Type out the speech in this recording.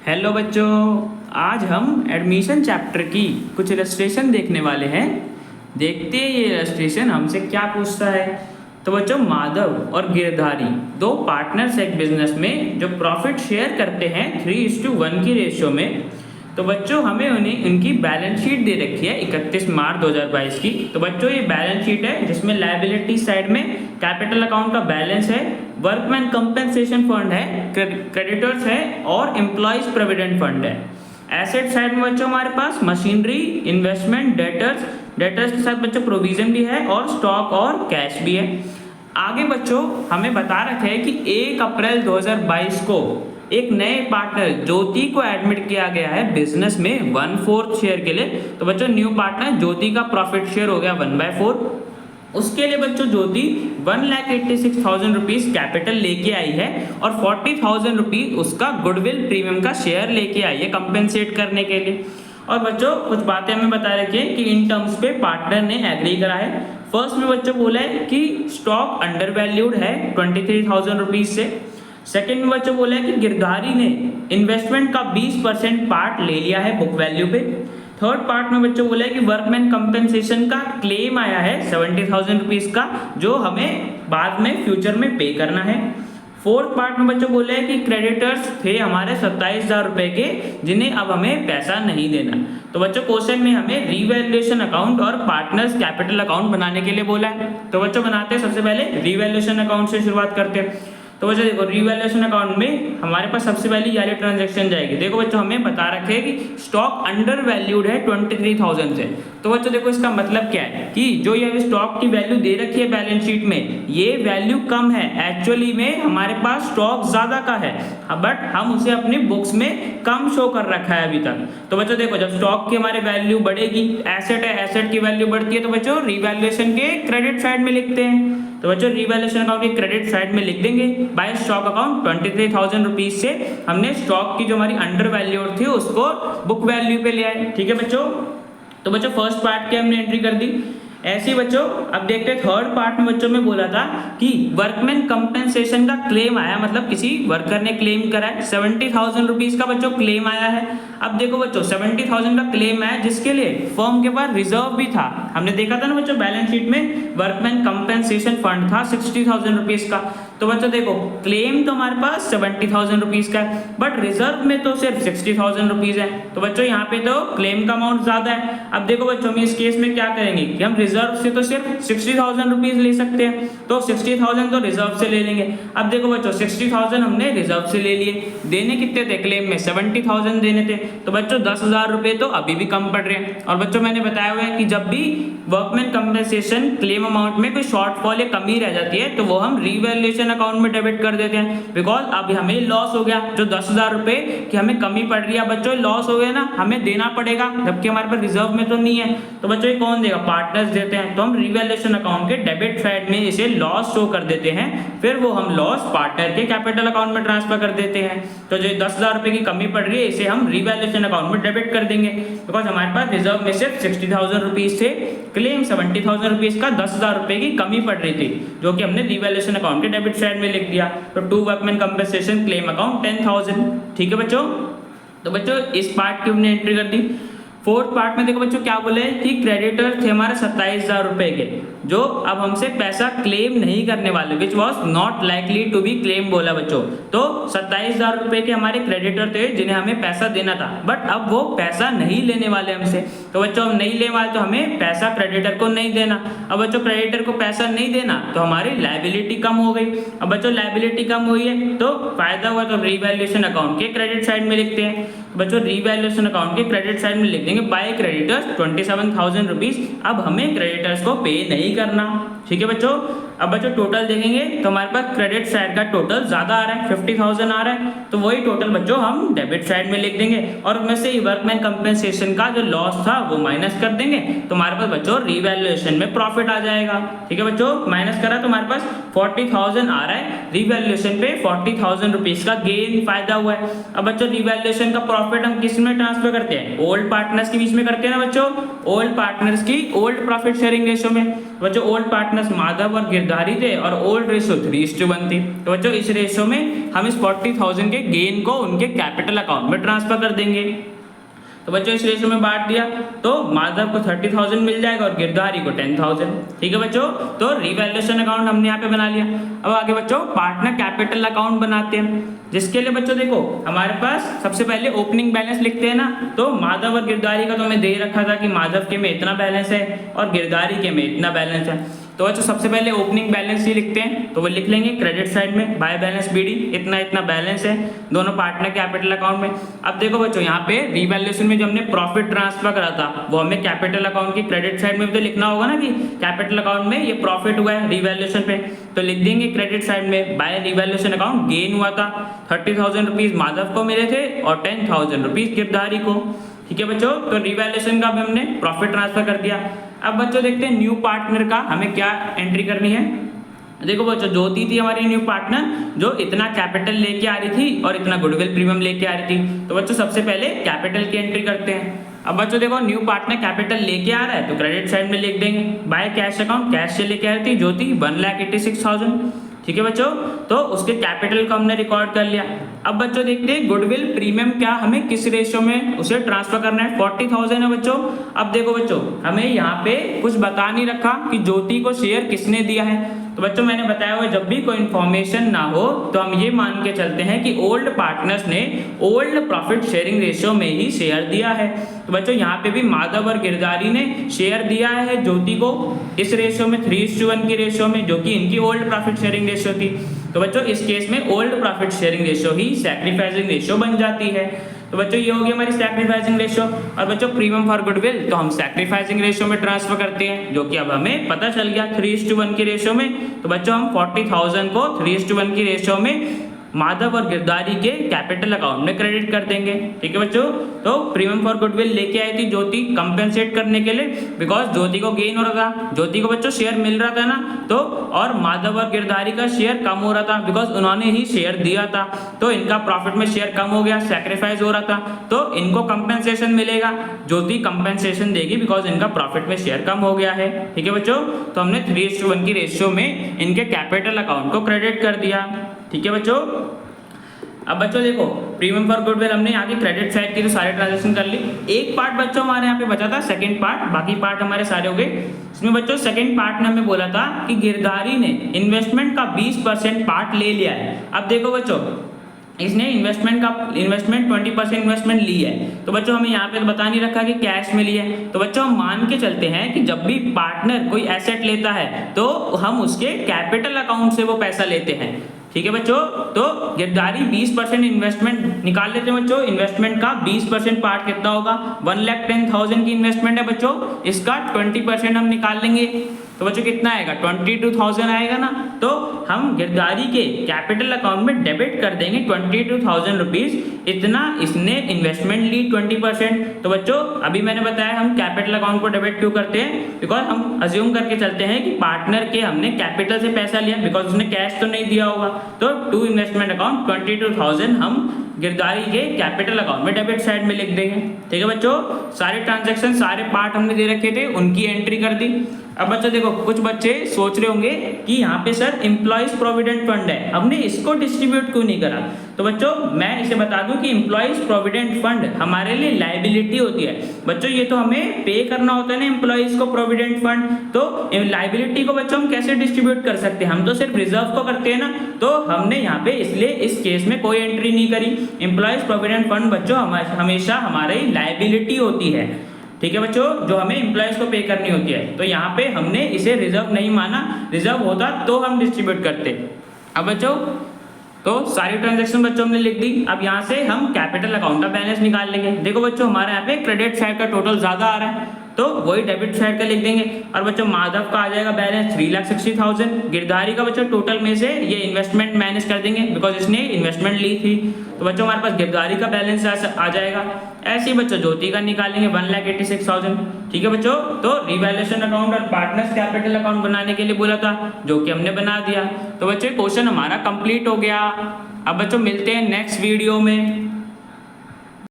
Hello बच्चों, आज हम एडमिशन चैप्टर की कुछ इलस्ट्रेशन देखने वाले हैं। देखते हैं ये इलस्ट्रेशन हमसे क्या पूछता है। तो बच्चों, माधव और गिरधारी दो पार्टनर्स एक बिजनेस में जो प्रॉफिट शेयर करते हैं 3:1 की रेशियो में। तो बच्चों, हमें उन्हें उनकी बैलेंस शीट दे रखी है 31 मार्च 2022 की। तो बच्चों, ये बैलेंस शीट है जिसमें लायबिलिटी साइड में कैपिटल अकाउंट का बैलेंस है, वर्कमैन कंपेंसेशन फंड है, क्रेडिटर्स है और एम्प्लॉयज प्रोविडेंट फंड है। एसेट साइड में बच्चों हमारे पास मशीनरी, इन्वेस्टमेंट, डेटर्स के साथ बच्चों प्रोविजन भी है और स्टॉक और कैश भी है। आगे बच्चों हमें बता रखे हैं कि 1 अप्रैल 2022 को एक नए पार्टनर ज्योति को एडमिट किया गया है बिजनेस में 1/4 शेयर के लिए। तो बच्चों, न्यू पार्टनर ज्योति का प्रॉफिट शेयर हो गया 1/4। उसके लिए बच्चों ज्योति 1,86,000 रुपीज कैपिटल लेके आई है और 40,000 रुपीज उसका गुडविल प्रीमियम का शेयर लेके आई है कंपेंसेट करने के लिए। और बच्चों कुछ बातें हमें बता रखी है कि इन टर्म्स पे पार्टनर ने एग्री करा है। फर्स्ट में बच्चों बोला है कि स्टॉक अंडर वैल्यूड है 23,000 रुपीज से। सेकेंड में बच्चों बोला है कि गिरधारी ने इन्वेस्टमेंट का 20% पार्ट ले लिया है बुक वैल्यू पे। थर्ड पार्ट में बच्चों बोला है कि वर्कमैन कंपेंसेशन का क्लेम आया है 70,000 रुपीज का, जो हमें बाद में फ्यूचर में पे करना है। फोर्थ पार्ट में बच्चों बोले हैं कि क्रेडिटर्स थे हमारे 27,000 रुपए के, जिन्हें अब हमें पैसा नहीं देना। तो बच्चों क्वेश्चन में हमें रीवैल्यूएशन अकाउंट और पार्टनर्स कैपिटल अकाउंट बनाने के लिए बोला है। तो बच्चों बनाते हैं, सबसे पहले रीवैल्यूएशन अकाउंट से शुरुआत करते हैं। तो बच्चों देखो, रीवैल्यूएशन अकाउंट में हमारे पास सबसे पहले ये ट्रांजैक्शन जाएगी। देखो बच्चों, हमें बता रखे है कि स्टॉक अंडर वैल्यूड है 23,000 से। तो बच्चों देखो, इसका मतलब क्या है कि जो ये स्टॉक की वैल्यू दे रखी है बैलेंस शीट में, ये वैल्यू कम है। एक्चुअली में हमारे पास स्टॉक ज्यादा का है, बट हम उसे अपनी बुक्स में कम शो कर रखा है अभी तक। तो बच्चों देखो, जब स्टॉक की हमारी वैल्यू बढ़ेगी, एसेट है, एसेट की वैल्यू बढ़ती है, तो बच्चों रीवैल्यूएशन के क्रेडिट साइड में लिखते हैं। तो बच्चों रीवैल्यूएशन अकाउंट के क्रेडिट साइड में लिख देंगे बाय स्टॉक अकाउंट 23,000 रुपीज से हमने स्टॉक की जो हमारी अंडर वैल्यू थी उसको बुक वैल्यू पे ले आए। ठीक है बच्चों। तो बच्चों फर्स्ट पार्ट की हमने एंट्री कर दी। ऐसे ही बच्चों अब देखते हैं थर्ड पार्ट में बच्चों में बोला था कि वर्कमैन कंपेंसेशन का क्लेम आया, मतलब किसी वर्कर ने क्लेम करा है 70,000 रुपीज का बच्चों क्लेम आया है। अब देखो बच्चों, 70,000 का क्लेम आया जिसके लिए फर्म के पास रिजर्व भी था। हमने देखा था ना बच्चों बैलेंस शीट में वर्कमैन कंपेंसेशन फंड था 60,000 रुपीज का। तो बच्चों देखो, क्लेम तो हमारे पास 70,000 रुपीज का है, बट रिजर्व में तो सिर्फ 60,000 रुपीज है। तो बच्चों यहाँ पे तो क्लेम का अमाउंट ज्यादा है। अब देखो बच्चों, हम इस केस में क्या करेंगे कि हम रिजर्व से तो सिर्फ 60,000 रुपीज ले सकते हैं, तो 60,000 तो रिजर्व से ले लेंगे। अब देखो बच्चों, 60,000 हमने रिजर्व से ले लिए। देने कितने थे क्लेम में? 70,000 देने थे। तो बच्चों 10,000 रुपए तो अभी भी कम पड़ रहे हैं। और बच्चों मैंने बताया हुआ है कि जब भी वर्कमैन कंपेंसेशन क्लेम अमाउंट में कोई शॉर्टफॉल या कमी रह जाती है तो वो हम रीवैल्यूएशन अकाउंट में डेबिट कर देते हैं, बिकॉज अब हमें लॉस हो गया। जो 10,000 रुपए की हमें कमी पड़ रही है बच्चों, लॉस हो गया ना, हमें देना पड़ेगा, जबकि हमारे पास रिजर्व में तो नहीं है। तो बच्चों ये कौन देगा? पार्टनर्स देते हैं। तो हम रीवैल्यूएशन अकाउंट के डेबिट साइड में इसे लॉस शो कर देते हैं, फिर वो हम लॉस पार्टनर के कैपिटल अकाउंट में ट्रांसफर कर देते हैं। तो जो 10,000 रुपए की कमी पड़ रही है इसे हम रीवैल्यूएशन अकाउंट में डेबिट कर देंगे, बिकॉज हमारे पास रिजर्व में सिर्फ 60,000 रुपीज थे, क्लेम 70,000 रुपीज का 10,000 रुपए की कमी पड़ रही थी, जो कि हमने रीवैल्यूएशन अकाउंट के डेबिट साइड में लिख दिया। तो to workman compensation claim account 10,000। ठीक है बच्चों। तो बच्चों इस पार्ट की हमने एंट्री कर दी। फोर्थ पार्ट में देखो बच्चों क्या बोले कि क्रेडिटर थे हमारे 27,000 रुपए के, जो अब हमसे पैसा क्लेम नहीं करने वाले, which was not likely to be claim बोला बच्चों। तो 27,000 रुपए के हमारे क्रेडिटर थे जिन्हें हमें पैसा देना था, बट अब वो पैसा नहीं लेने वाले हमसे। तो बच्चों हम नहीं लेने वाले तो हमें पैसा क्रेडिटर को नहीं देना। अब बच्चों क्रेडिटर को पैसा नहीं देना तो हमारी लायबिलिटी कम हो गई। अब बच्चों लायबिलिटी कम हुई है तो फायदा हुआ, तो रीवैल्यूएशन अकाउंट के क्रेडिट साइड में लिखते हैं। बच्चों रीवैल्यूएशन अकाउंट के क्रेडिट साइड में लिख देंगे बाय क्रेडिटर्स 27,000 रुपीज। अब हमें क्रेडिटर्स को पे नहीं करना। ठीक है बच्चों। अब बच्चों टोटल देखेंगे तो हमारे पास क्रेडिट साइड का टोटल ज्यादा आ रहा है, 50,000 आ रहा है, तो वही टोटल बच्चों हम डेबिट साइड में लिख देंगे और उसमें से वर्कमैन कंपेंसेशन का जो लॉस था वो माइनस कर देंगे। तो हमारे पास बच्चों रीवैल्यूएशन में प्रॉफिट आ जाएगा। ठीक है बच्चों, माइनस करा तो हमारे पास 40,000 आ रहा है, रीवैल्यूएशन पे 40,000 रुपीज का गेन फायदा हुआ है। अब बच्चों रीवैल्यूएशन का प्रॉफिट हम किस में ट्रांसफर करते हैं? ओल्ड पार्टनर्स के बीच में करते हैं ना बच्चों, ओल्ड पार्टनर्स की ओल्ड प्रॉफिट शेयरिंग रेशियो में। तो बच्चों ओल्ड पार्टनर्स माधव और गिरधारी थे और ओल्ड रेशो 3:1 थी। तो बच्चों इस रेशो में हम इस 40,000 के गेन को उनके कैपिटल अकाउंट में ट्रांसफर कर देंगे। तो बच्चों इस रेशो में बांट दिया तो माधव को 30,000 मिल जाएगा और गिरधारी को 10,000। ठीक है बच्चों, तो रिवैल्यूएशन अकाउंट हमने यहाँ पे बना लिया। अब आगे बच्चों पार्टनर कैपिटल अकाउंट बनाते हैं, जिसके लिए बच्चों देखो हमारे पास सबसे पहले ओपनिंग बैलेंस लिखते हैं ना। तो माधव और गिरधारी का तो हमें दे रखा था कि माधव के में इतना बैलेंस है और गिरधारी के में इतना बैलेंस है। तो बच्चों सबसे पहले ओपनिंग बैलेंस ही लिखते हैं, तो वो लिख लेंगे क्रेडिट साइड में बाय बैलेंस बीडी इतना इतना बैलेंस है दोनों पार्टनर कैपिटल अकाउंट में। अब देखो बच्चों यहाँ पे रिवैल्यूएशन में जो हमने प्रॉफिट ट्रांसफर करा था वो हमें कैपिटल अकाउंट की क्रेडिट साइड में भी तो लिखना होगा ना कि कैपिटल अकाउंट में ये प्रॉफिट हुआ है रिवैल्यूएशन पे, तो लिख देंगे क्रेडिट साइड में बाय रिवैल्यूएशन अकाउंट गेन हुआ था 30,000 रुपीज माधव को मिले थे और 10,000 रुपीज गिरधारी को। ठीक है बच्चों, तो रिवैल्यूएशन का भी हमने प्रॉफिट ट्रांसफर कर दिया। अब बच्चों देखते हैं न्यू पार्टनर का हमें क्या एंट्री करनी है। देखो बच्चों ज्योति थी हमारी न्यू पार्टनर जो इतना कैपिटल लेके आ रही थी और इतना गुडविल प्रीमियम लेके आ रही थी। तो बच्चों सबसे पहले कैपिटल की एंट्री करते हैं। अब बच्चों देखो न्यू पार्टनर कैपिटल लेके आ रहा है तो क्रेडिट साइड में लिख देंगे बाय कैश अकाउंट, कैश से लेके आ रही थी ज्योति 1,86,000। ठीक है बच्चों, तो उसके कैपिटल को हमने रिकॉर्ड कर लिया। अब बच्चों देखते हैं गुडविल प्रीमियम क्या हमें किस रेशियो में उसे ट्रांसफर करना है। 40,000 है बच्चों। अब देखो बच्चों हमें यहाँ पे कुछ बता नहीं रखा कि ज्योति को शेयर किसने दिया है। तो बच्चों मैंने बताया हुआ जब भी कोई इन्फॉर्मेशन ना हो तो हम ये मान के चलते हैं कि ओल्ड पार्टनर्स ने ओल्ड प्रॉफिट शेयरिंग रेशियो में ही शेयर दिया है। तो बच्चों यहाँ पे भी माधव और गिरधारी ने शेयर दिया है ज्योति को इस रेशियो में 3:1 की रेशियो में, जो कि इनकी ओल्ड प्रॉफिट शेयरिंग रेशियो थी। तो बच्चों इस केस में ओल्ड प्रॉफिट शेयरिंग रेशियो ही सैक्रिफाइसिंग रेशियो बन जाती है। तो बच्चों ये हो गई हमारी सैक्रिफाइसिंग रेशियो। और बच्चों प्रीमियम फॉर गुडविल तो हम सैक्रिफाइसिंग रेशियो में ट्रांसफर करते हैं, जो कि अब हमें पता चल गया 3:1 की रेशियो में। तो बच्चों हम 40,000 को 3:1 की रेशियो में माधव और गिरधारी के कैपिटल अकाउंट में क्रेडिट कर देंगे। ठीक है बच्चों, तो प्रीमियम फॉर गुडविल लेके आई थी ज्योति कंपेंसेट करने के लिए, बिकॉज ज्योति को गेन हो रहा था, ज्योति को बच्चों शेयर मिल रहा था ना, तो और माधव और गिरधारी का शेयर कम हो रहा था बिकॉज उन्होंने ही शेयर दिया था, तो इनका प्रॉफिट में शेयर कम हो गया, सैक्रिफाइस हो रहा था, तो इनको कंपेंसेशन मिलेगा। ज्योति कंपेंसेशन देगी बिकॉज इनका प्रॉफिट में शेयर कम हो गया है। ठीक है बच्चों, तो हमने 3:1 की रेशियो में इनके कैपिटल अकाउंट को क्रेडिट कर दिया। ठीक है बच्चों, अब बच्चों देखो प्रीमियम फॉर गुडविल हमने यहाँ की क्रेडिट साइड की तो सारे ट्रांजेक्शन कर ली। एक पार्ट बच्चों हमारे यहाँ पे बचा था सेकंड पार्ट, बाकी पार्ट हमारे सारे हो गए। इसमें बच्चों सेकंड पार्ट में हमें बोला था कि गिरधारी ने इन्वेस्टमेंट का 20% पार्ट ले लिया है। अब देखो बच्चों इसने इन्वेस्टमेंट 20% इन्वेस्टमेंट ली है, तो बच्चों हमें यहाँ पे तो बता नहीं रखा कि कैश में लिया है। तो बच्चों हम मान के चलते हैं कि जब भी पार्टनर कोई एसेट लेता है तो हम उसके कैपिटल अकाउंट से वो पैसा लेते हैं। ठीक है बच्चों, तो गिरधारी 20% इन्वेस्टमेंट निकाल लेते हैं बच्चों। इन्वेस्टमेंट का 20% पार्ट कितना होगा, 1,10,000 की इन्वेस्टमेंट है बच्चों, इसका 20% हम निकाल लेंगे तो बच्चों कितना आएगा 22,000 आएगा ना। तो हम गिरधारी के कैपिटल अकाउंट में डेबिट कर देंगे 22,000 रुपीज, इतना इसने इन्वेस्टमेंट ली 20%। तो बच्चों अभी मैंने बताया हम कैपिटल अकाउंट को डेबिट क्यों करते हैं, बिकॉज हम अज्यूम करके चलते हैं कि पार्टनर के हमने कैपिटल से पैसा लिया, बिकॉज उसने कैश तो नहीं दिया होगा, तो टू इन्वेस्टमेंट अकाउंट 22,000 हम गिरधारी के कैपिटल अकाउंट में डेबिट साइड में लिख देंगे। ठीक है बच्चों, सारे ट्रांजैक्शन सारे पार्ट हमने दे रखे थे, उनकी एंट्री कर दी। अब बच्चों देखो कुछ बच्चे सोच रहे होंगे कि यहाँ पे सर एम्प्लॉइज प्रोविडेंट फंड है, हमने इसको डिस्ट्रीब्यूट क्यों नहीं करा। तो बच्चों मैं इसे बता दूं कि एम्प्लॉइज प्रोविडेंट फंड हमारे लिए लायबिलिटी होती है बच्चों, ये तो हमें पे करना होता है ना एम्प्लॉइज को प्रोविडेंट फंड, तो लायबिलिटी को बच्चों हम कैसे डिस्ट्रीब्यूट कर सकते हैं, हम तो सिर्फ रिजर्व को करते हैं ना। तो हमने यहाँ पे इसलिए इस केस में कोई एंट्री नहीं करी। एम्प्लॉइज प्रोविडेंट फंड बच्चों हमेशा हमारी लायबिलिटी होती है। ठीक है बच्चों, जो हमें एम्प्लॉइज को पे करनी होती है, तो यहाँ पे हमने इसे रिजर्व नहीं माना, रिजर्व होता तो हम डिस्ट्रीब्यूट करते। अब बच्चों तो सारी ट्रांजैक्शन बच्चों हमने लिख दी। अब यहाँ से हम कैपिटल अकाउंट का बैलेंस निकाल लेंगे। देखो बच्चों हमारे यहाँ पे क्रेडिट साइड का टोटल ज्यादा आ रहा है, तो वही डेबिट साइड का लिख देंगे। और बच्चों माधव का आ जाएगा बैलेंस 3,60,000, गिरधारी का बच्चों टोटल में से ये इन्वेस्टमेंट माइनस कर देंगे बिकॉज इसने इन्वेस्टमेंट ली थी, तो बच्चों हमारे पास गिरधारी का बैलेंस आ जाएगा। ऐसे ही बच्चों ज्योति का निकालेंगे 1,86,000। ठीक है बच्चों, तो रिवैल्यूएशन अकाउंट और पार्टनर्स कैपिटल अकाउंट बनाने के लिए बोला था, जो कि हमने बना दिया। तो बच्चों क्वेश्चन हमारा कंप्लीट हो गया। अब बच्चों मिलते हैं नेक्स्ट वीडियो में।